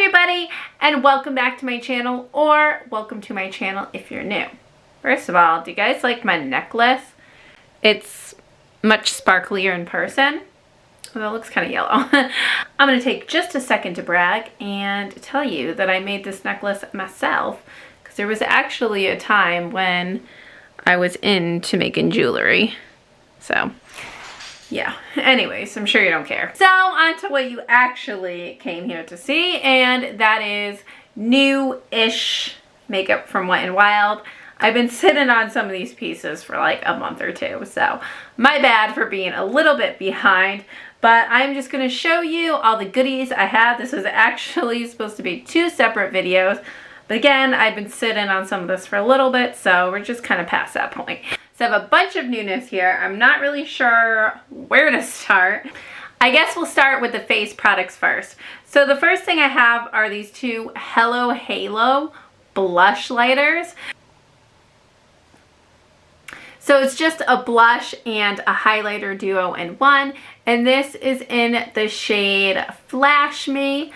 everybody, and welcome back to my channel, or welcome to my channel if you're new. First of all, do you guys like my necklace? It's much sparklier in person. Well, it looks kind of yellow. I'm going to take just a second to brag and tell you that I made this necklace myself, because there was actually a time when I was into making jewelry. So yeah, anyways, I'm sure you don't care. So on to what you actually came here to see, and that is new-ish makeup from Wet n Wild. I've been sitting on some of these pieces for like a month or two, so my bad for being a little bit behind, but I'm just going to show you all the goodies I have. This was actually supposed to be two separate videos, but again, I've been sitting on some of this for a little bit, so we're just kind of past that point. So I have a bunch of newness here. I'm not really sure where to start. I guess we'll start with the face products first. So the first thing I have are these two Hello Halo blush lighters. So it's just a blush and a highlighter duo in one, and this is in the shade Flash Me.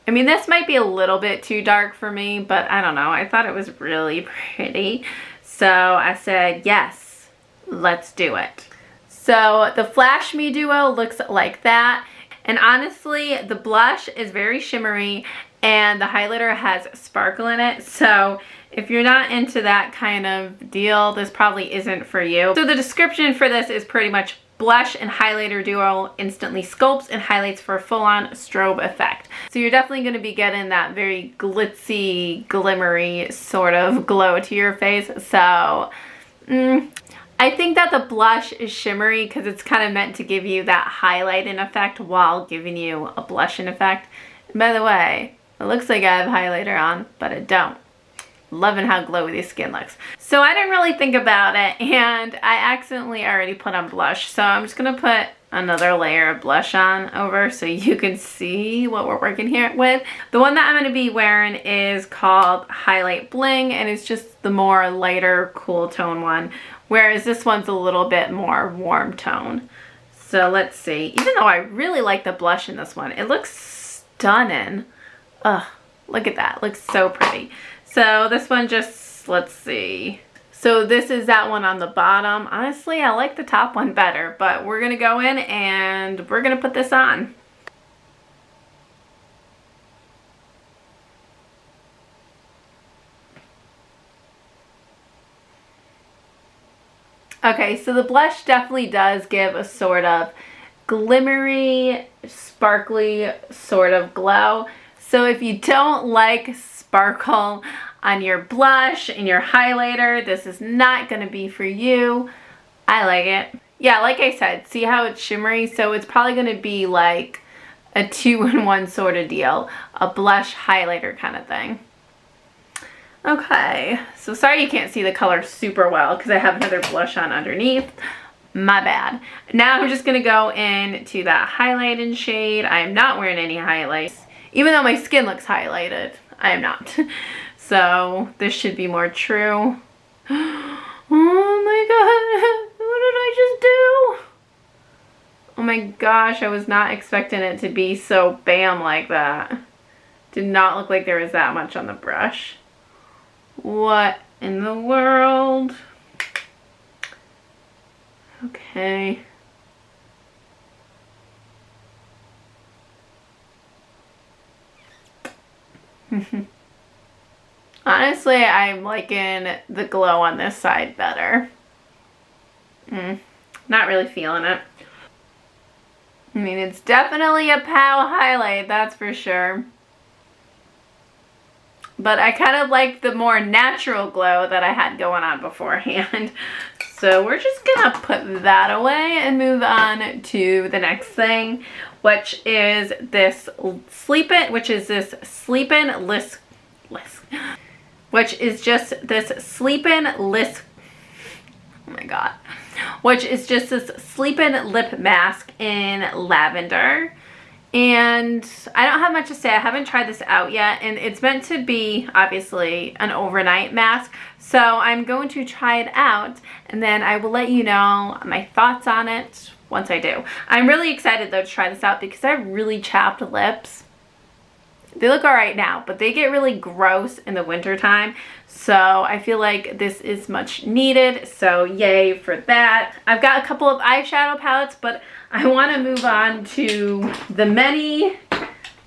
I mean, this might be a little bit too dark for me, but I don't know. I thought it was really pretty. So I said, yes, let's do it. So the Flash Me duo looks like that. And honestly, the blush is very shimmery and the highlighter has sparkle in it. So if you're not into that kind of deal, this probably isn't for you. So the description for this is pretty much blush and highlighter duo instantly sculpts and highlights for a full-on strobe effect. So you're definitely going to be getting that very glitzy, glimmery sort of glow to your face. So I think that the blush is shimmery because it's kind of meant to give you that highlighting effect while giving you a blushing effect. And by the way, it looks like I have highlighter on, but I don't. Loving how glowy the skin looks. So I didn't really think about it, and I accidentally already put on blush. So I'm just gonna put another layer of blush on over so you can see what we're working here with. The one that I'm gonna be wearing is called Highlight Bling, and it's just the more lighter, cool tone one, whereas this one's a little bit more warm tone. So let's see. Even though I really like the blush in this one, it looks stunning. Ugh, look at that. It looks so pretty. So this one just, let's see. So this is that one on the bottom. Honestly, I like the top one better, but we're gonna go in and we're gonna put this on. Okay, so the blush definitely does give a sort of glimmery, sparkly sort of glow. So if you don't like sparkle on your blush and your highlighter, this is not going to be for you. I like it. Yeah, like I said, see how it's shimmery? So it's probably going to be like a 2-in-1 sort of deal. A blush highlighter kind of thing. Okay, so sorry you can't see the color super well because I have another blush on underneath. My bad. Now I'm just going to go into that highlighting shade. I am not wearing any highlights. Even though my skin looks highlighted, I am not. So this should be more true. Oh my god, what did I just do? Oh my gosh, I was not expecting it to be so bam like that. Did not look like there was that much on the brush. What in the world? Okay. Honestly, I'm liking the glow on this side better. Not really feeling it. I mean, it's definitely a pow highlight, that's for sure. But I kind of like the more natural glow that I had going on beforehand. So we're just gonna put that away and move on to the next thing, which is this Sleepin', which is just this Sleepin' lip mask in lavender. And I don't have much to say. I haven't tried this out yet, and it's meant to be obviously an overnight mask, so I'm going to try it out and then I will let you know my thoughts on it once I do. I'm really excited though to try this out because I have really chapped lips, They look all right now, but they get really gross in the winter time. So I feel like this is much needed. So yay for that. I've got a couple of eyeshadow palettes, but I want to move on to the many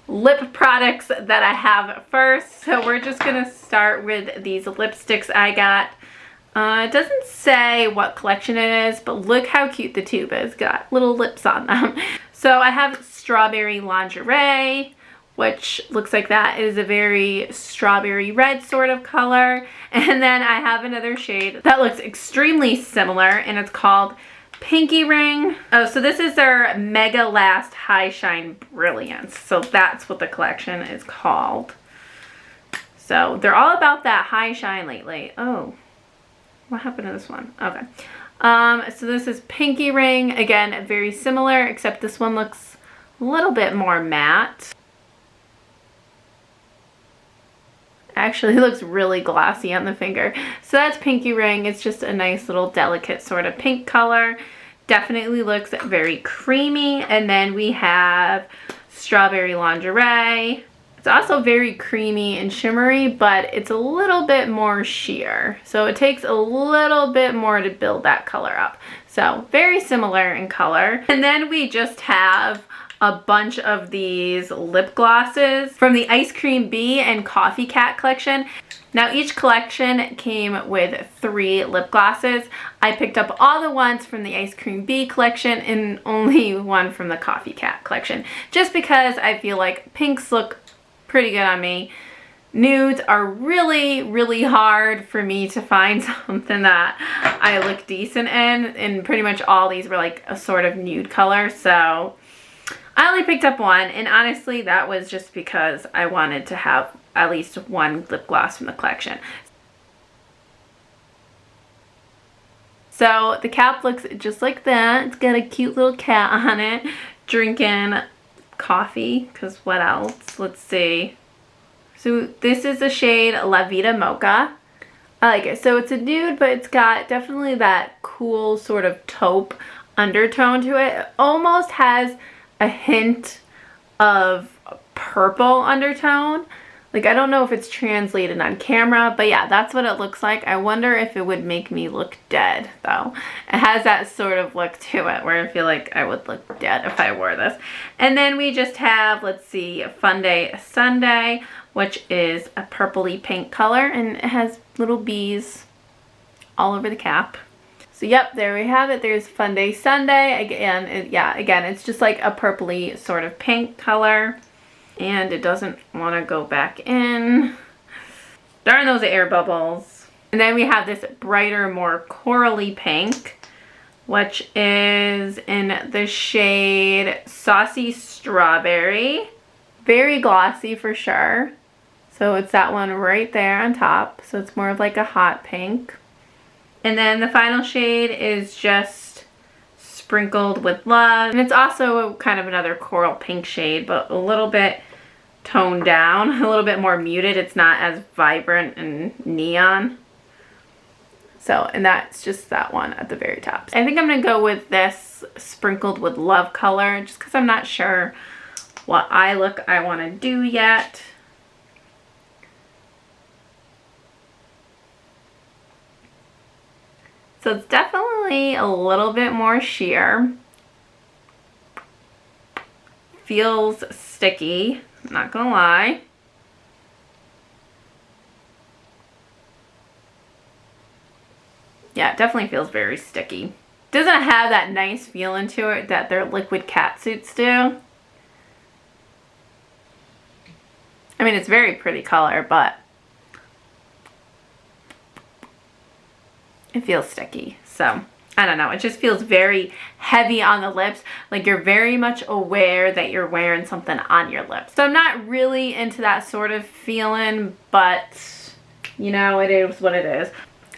lip products that I have first. So we're just going to start with these lipsticks I got. It doesn't say what collection it is, but look how cute the tube is. Got little lips on them. So I have Strawberry Lingerie, which looks like that is a very strawberry red sort of color. And then I have another shade that looks extremely similar, and it's called Pinky Ring. Oh, so this is their Mega Last High Shine Brilliance. So that's what the collection is called. So they're all about that high shine lately. Oh, what happened to this one? Okay. So this is Pinky Ring. Again, very similar, except this one looks a little bit more matte. Actually looks really glossy on the finger. So that's Pinky Ring. It's just a nice little delicate sort of pink color. Definitely looks very creamy. And then we have Strawberry Lingerie. It's also very creamy and shimmery, but it's a little bit more sheer. So it takes a little bit more to build that color up. So very similar in color. And then we just have a bunch of these lip glosses from the Ice Cream Bee and Coffee Cat collection. Now each collection came with 3 lip glosses. I picked up all the ones from the Ice Cream Bee collection and only one from the Coffee Cat collection, just because I feel like pinks look pretty good on me. Nudes are really, really hard for me to find something that I look decent in, and pretty much all these were like a sort of nude color, so I only picked up one, and honestly that was just because I wanted to have at least one lip gloss from the collection. So the cap looks just like that. It's got a cute little cat on it drinking coffee, because what else? Let's see. So this is the shade La Vida Mocha. I like it. So it's a nude, but it's got definitely that cool sort of taupe undertone to it. It almost has a hint of purple undertone. Like, I don't know if it's translated on camera, but yeah, that's what it looks like. I wonder if it would make me look dead, though. It has that sort of look to it where I feel like I would look dead if I wore this. And then we just have, let's see, Fun Day Sunday, which is a purpley pink color, and it has little bees all over the cap. So yep, there we have it. There's Fun Day Sunday. Again, again, it's just like a purpley sort of pink color. And it doesn't want to go back in. Darn those air bubbles. And then we have this brighter, more corally pink, which is in the shade Saucy Strawberry. Very glossy for sure. So it's that one right there on top. So it's more of like a hot pink. And then the final shade is just Sprinkled with Love. And it's also kind of another coral pink shade, but a little bit toned down, a little bit more muted. It's not as vibrant and neon. So, and that's just that one at the very top. I think I'm gonna go with this Sprinkled with Love color, just because I'm not sure what eye look I want to do yet. So it's definitely a little bit more sheer. Feels sticky, not gonna lie. Yeah, it definitely feels very sticky. Doesn't have that nice feeling to it that their liquid cat suits do. I mean, it's very pretty color, but it feels sticky. So I don't know, it just feels very heavy on the lips. Like you're very much aware that you're wearing something on your lips. So I'm not really into that sort of feeling, but you know, it is what it is.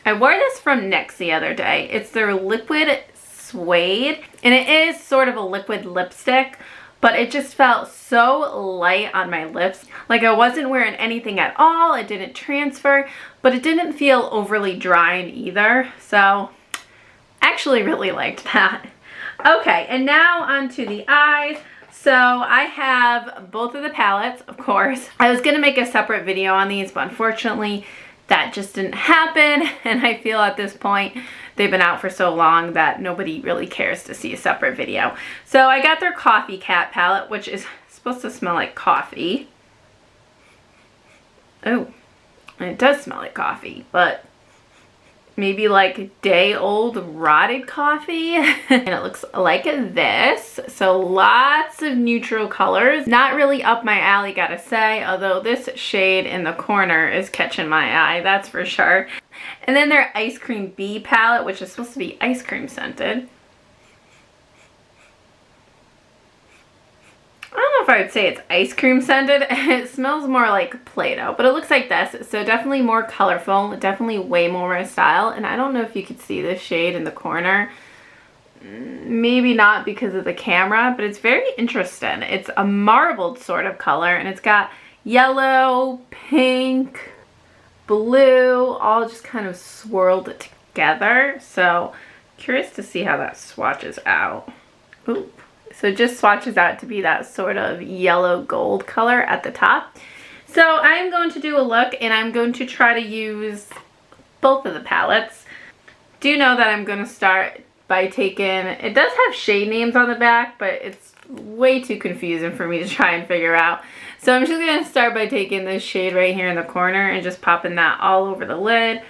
I wore this from NYX the other day. It's their Liquid Suede, and it is sort of a liquid lipstick, but it just felt so light on my lips. Like I wasn't wearing anything at all. It didn't transfer, but it didn't feel overly drying either. So actually really liked that. Okay, and now onto the eyes. So I have both of the palettes, of course. I was gonna make a separate video on these, but unfortunately that just didn't happen. And I feel at this point, they've been out for so long that nobody really cares to see a separate video. So I got their Coffee Cat palette, which is supposed to smell like coffee. Oh, it does smell like coffee, but maybe like day-old rotted coffee. And it looks like this. So lots of neutral colors. Not really up my alley, gotta say, although this shade in the corner is catching my eye, that's for sure. And then their Ice Cream Bee palette, which is supposed to be ice cream scented. I don't know if I would say it's ice cream scented. It smells more like Play-Doh, but it looks like this. So definitely more colorful, definitely way more my style. And I don't know if you could see this shade in the corner. Maybe not because of the camera, but it's very interesting. It's a marbled sort of color, and it's got yellow, pink, blue, all just kind of swirled together. So curious to see how that swatches out. Ooh. So it just swatches out to be that sort of yellow gold color at the top. So I'm going to do a look, and I'm going to try to use both of the palettes. Do know that I'm going to start by taking, it does have shade names on the back, but it's way too confusing for me to try and figure out. So I'm just going to start by taking this shade right here in the corner and just popping that all over the lid.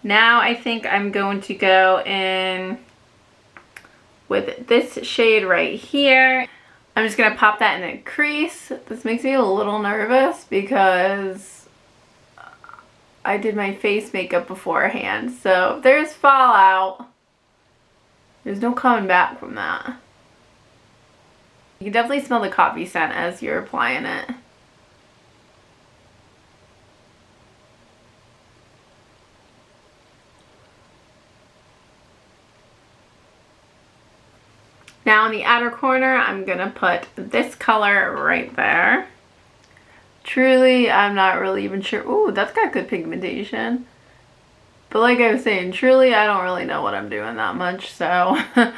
Now I think I'm going to go in with this shade right here. I'm just going to pop that in a crease. This makes me a little nervous because I did my face makeup beforehand. So if there's fallout, there's no coming back from that. You can definitely smell the coffee scent as you're applying it. Now in the outer corner, I'm gonna put this color right there. Truly, I'm not really even sure. Ooh, that's got good pigmentation. But like I was saying, truly, I don't really know what I'm doing that much, so I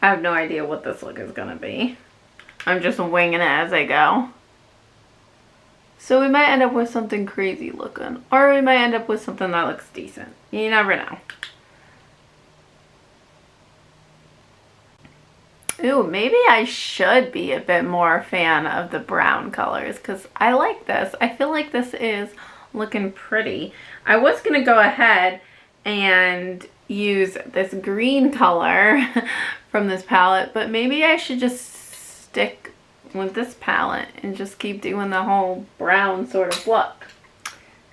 have no idea what this look is gonna be. I'm just winging it as I go. So we might end up with something crazy looking, or we might end up with something that looks decent. You never know. Ooh, maybe I should be a bit more a fan of the brown colors because I like this. I feel like this is looking pretty. I was going to go ahead and use this green color from this palette, but maybe I should just stick with this palette and just keep doing the whole brown sort of look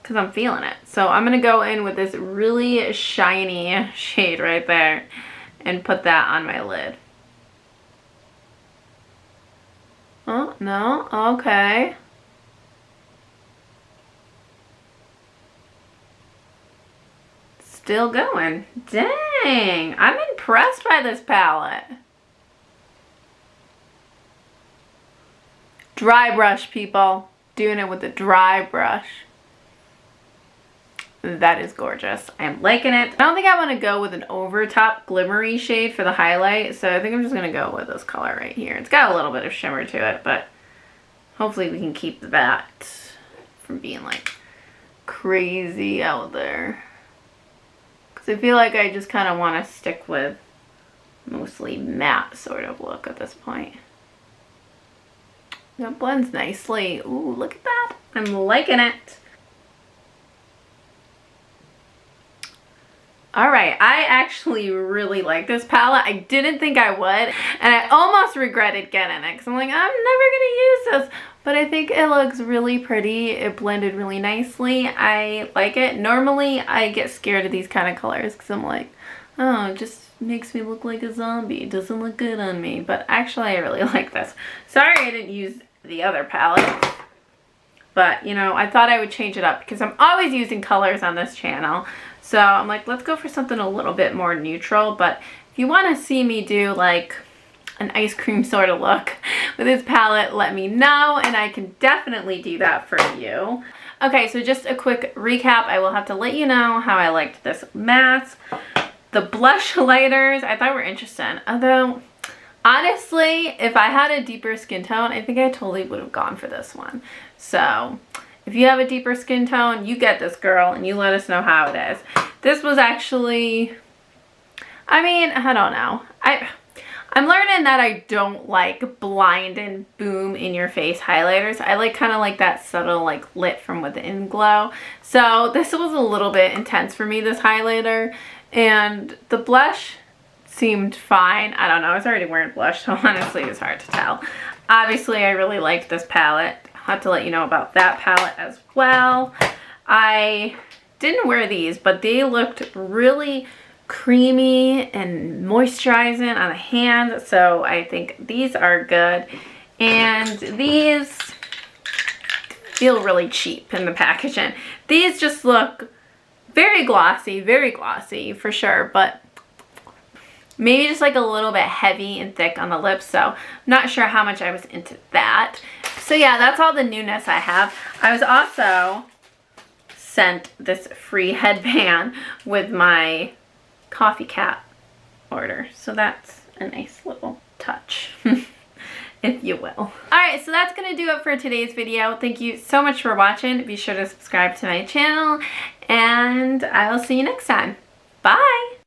because I'm feeling it. So I'm going to go in with this really shiny shade right there and put that on my lid. Oh, no? Okay. Still going. Dang, I'm impressed by this palette. Dry brush, people. Doing it with a dry brush. That is gorgeous. I am liking it. I don't think I want to go with an over top glimmery shade for the highlight, so I think I'm just going to go with this color right here. It's got a little bit of shimmer to it, but hopefully we can keep that from being like crazy out there. Because I feel like I just kind of want to stick with mostly matte sort of look at this point. That blends nicely. Ooh, look at that. I'm liking it. Alright, I actually really like this palette. I didn't think I would, and I almost regretted getting it because I'm like, I'm never going to use this. But I think it looks really pretty. It blended really nicely. I like it. Normally, I get scared of these kind of colors because I'm like, oh, it just makes me look like a zombie. It doesn't look good on me. But actually, I really like this. Sorry I didn't use the other palette. But, you know, I thought I would change it up because I'm always using colors on this channel. So I'm like, let's go for something a little bit more neutral. But if you want to see me do like an ice cream sort of look with this palette, let me know and I can definitely do that for you. Okay, so just a quick recap. I will have to let you know how I liked this mask. The blush lighters I thought were interesting. Although, honestly, if I had a deeper skin tone, I think I totally would have gone for this one. So, if you have a deeper skin tone, you get this, girl, and you let us know how it is. This was actually, I mean, I don't know. I'm learning that I don't like blind and boom in your face highlighters. I like kind of like that subtle like lit from within glow. So this was a little bit intense for me, this highlighter. And the blush seemed fine. I don't know. I was already wearing blush, so honestly it's hard to tell. Obviously I really liked this palette. I'll have to let you know about that palette as well. I didn't wear these, but they looked really creamy and moisturizing on the hand, so I think these are good. And these feel really cheap in the packaging. These just look very glossy for sure, but maybe just like a little bit heavy and thick on the lips, so I'm not sure how much I was into that. So yeah, that's all the newness I have. I was also sent this free headband with my coffee cat order, so that's a nice little touch if you will. Alright, so that's gonna do it for today's video. Thank you so much for watching. Be sure to subscribe to my channel, and I will see you next time. Bye!